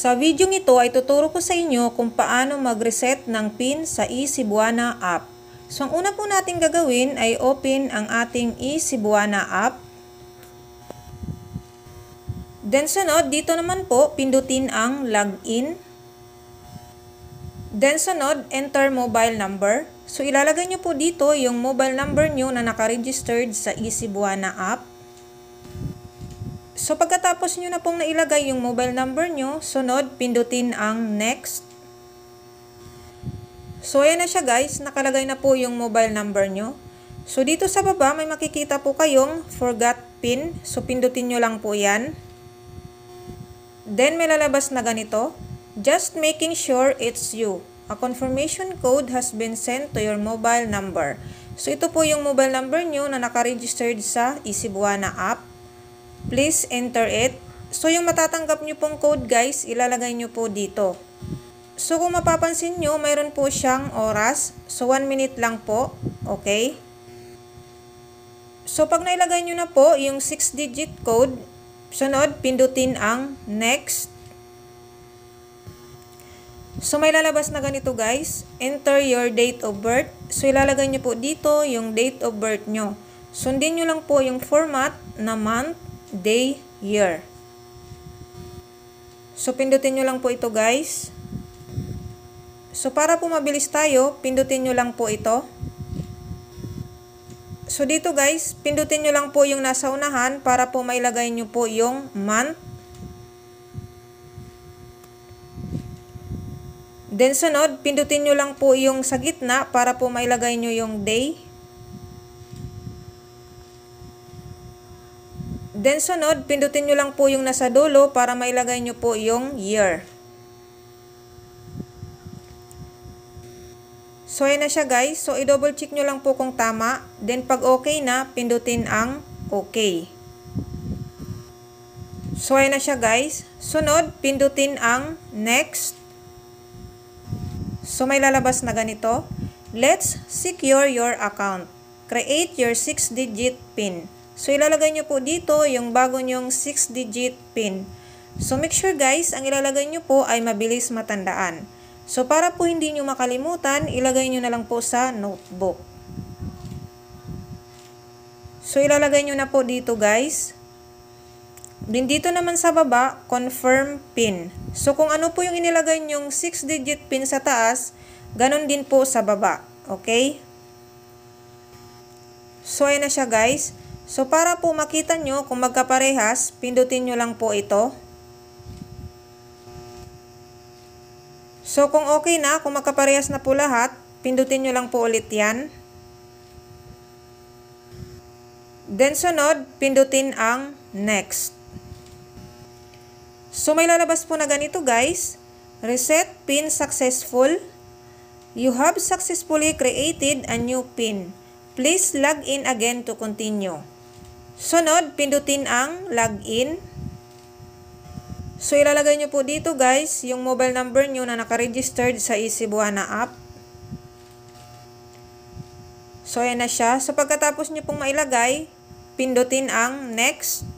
Sa video ito ay tuturo ko sa inyo kung paano mag-reset ng PIN sa eCebuana app. So ang una po natin gagawin ay open ang ating eCebuana app. Then sunod, dito naman po pindutin ang login. Then sunod, enter mobile number. So ilalagay nyo po dito yung mobile number nyo na nakaregistered sa eCebuana app. So pagkatapos nyo na pong nailagay yung mobile number nyo, sunod, pindutin ang next. So ayan na siya guys, nakalagay na po yung mobile number nyo. So dito sa baba may makikita po kayong forgot PIN. So pindutin nyo lang po yan. Then may lalabas na ganito, just making sure it's you. A confirmation code has been sent to your mobile number. So ito po yung mobile number nyo na nakaregistered sa eCebuana app. Please enter it. So yung matatanggap nyo pong code guys, ilalagay nyo po dito. So kung mapapansin nyo, mayroon po siyang oras. So 1 minute lang po. Okay. So pag nailagay nyo na po yung 6-digit code, sunod, pindutin ang next. So may lalabas na ganito guys. Enter your date of birth. So ilalagay nyo po dito yung date of birth nyo. Sundin nyo lang po yung format na month, day, year. So pindutin nyo lang po ito guys. So para po mabilis tayo, pindutin nyo lang po ito. So dito guys, pindutin nyo lang po yung nasa unahan para po mailagay nyo po yung month. Then sunod, pindutin nyo lang po yung sa gitna para po mailagay nyo yung day. Then sunod, pindutin nyo lang po yung nasa dulo para mailagay nyo po yung year. So ayan na siya guys. So i-double check nyo lang po kung tama. Then pag okay na, pindutin ang okay. So ayan na siya guys. Sunod, pindutin ang next. So may lalabas na ganito. Let's secure your account. Create your 6-digit PIN. So ilalagay nyo po dito yung bago nyong 6-digit PIN. So make sure guys, ang ilalagay nyo po ay mabilis matandaan. So para po hindi nyo makalimutan, ilagay nyo na lang po sa notebook. So ilalagay nyo na po dito guys. Din dito naman sa baba, confirm PIN. So kung ano po yung inilagay nyong 6-digit PIN sa taas, ganun din po sa baba. Okay? So ayan na siya guys. So para po makita nyo kung magkaparehas, pindutin nyo lang po ito. So kung okay na, kung magkaparehas na po lahat, pindutin nyo lang po ulit yan. Then sunod, pindutin ang next. So may lalabas po na ganito guys. Reset PIN successful. You have successfully created a new PIN. Please log in again to continue. Sunod, pindutin ang login. So ilalagay nyo po dito guys yung mobile number nyo na nakaregistered sa eCebuana app. So ayan na siya. So pagkatapos nyo pong mailagay, pindutin ang next.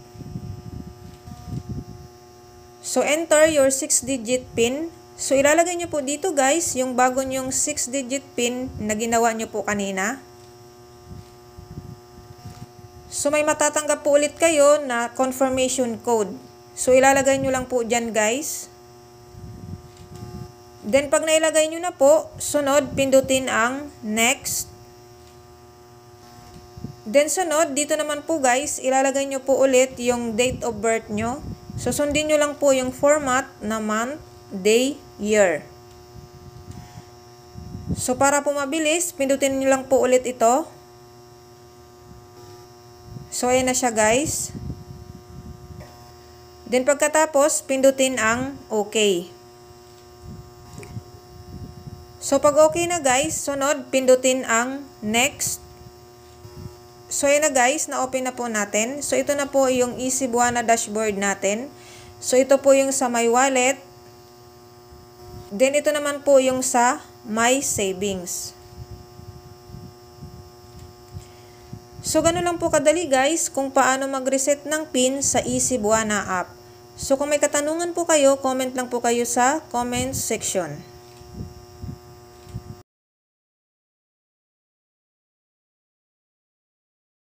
So enter your 6-digit PIN. So ilalagay nyo po dito guys yung bago nyong 6-digit PIN na ginawa nyo po kanina. So may matatanggap po ulit kayo na confirmation code. So ilalagay nyo lang po dyan guys. Then pag nailagay nyo na po, sunod pindutin ang next. Then sunod, dito naman po guys, ilalagay nyo po ulit yung date of birth nyo. So sundin nyo lang po yung format na month, day, year. So para po mabilis, pindutin nyo lang po ulit ito. So ayan na siya guys. Then pagkatapos, pindutin ang okay. So pag okay na guys, sunod, pindutin ang next. So ayan na guys, na-open na po natin. So ito na po yung eCebuana dashboard natin. So ito po yung sa My Wallet. Then ito naman po yung sa My Savings. So, ganun lang po kadali guys kung paano mag-reset ng PIN sa eCebuana app. So kung may katanungan po kayo, comment lang po kayo sa comment section.